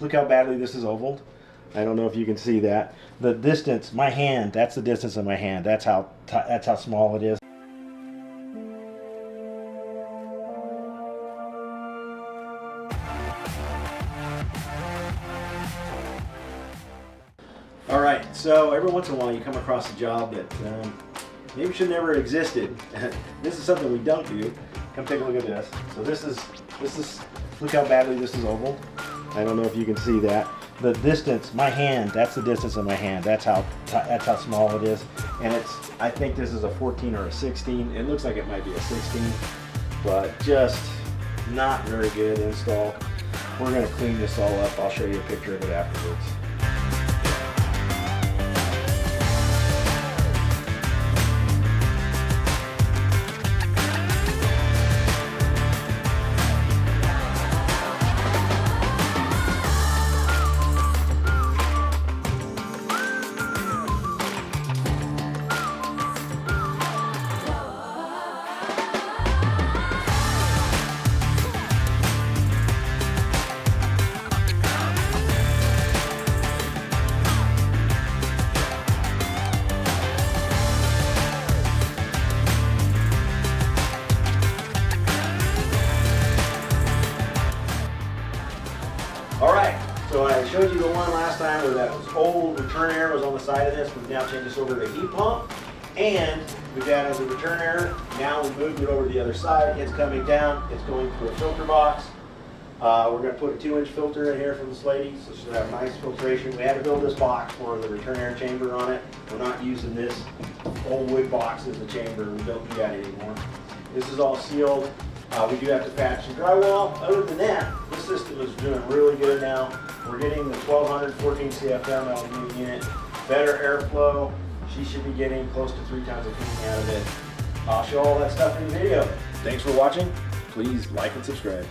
look how badly this is ovaled. I don't know if you can see that. The distance, my hand, that's the distance of my hand. That's how small it is. All right, so every once in a while you come across a job that maybe should never have existed. This is something we don't do. Come take a look at this. So this is, look how badly this is ovaled. I don't know if you can see that. The distance, my hand, that's the distance of my hand. That's how small it is. And I think this is a 14 or a 16. It looks like it might be a 16, but just not very good install. We're gonna clean this all up. I'll show you a picture of it afterwards. All right, so I showed you the one last time where that was old return air was on the side of this. We've now changed this over to a heat pump, and we've added the return air. Now we moved it over to the other side. It's coming down. It's going through a filter box. We're going to put a 2-inch filter in here from the Slady, so it should have nice filtration. We had to build this box for the return air chamber on it. We're not using this old wood box as the chamber. We don't do that anymore. This is all sealed. We do have to patch some drywall. Other than that, this system is doing really good now. We're getting the 1200 14 CFM aluminum unit, better airflow. She should be getting close to 3 tons of cleaning out of it. I'll show all that stuff in the video. Thanks for watching. Please like and subscribe.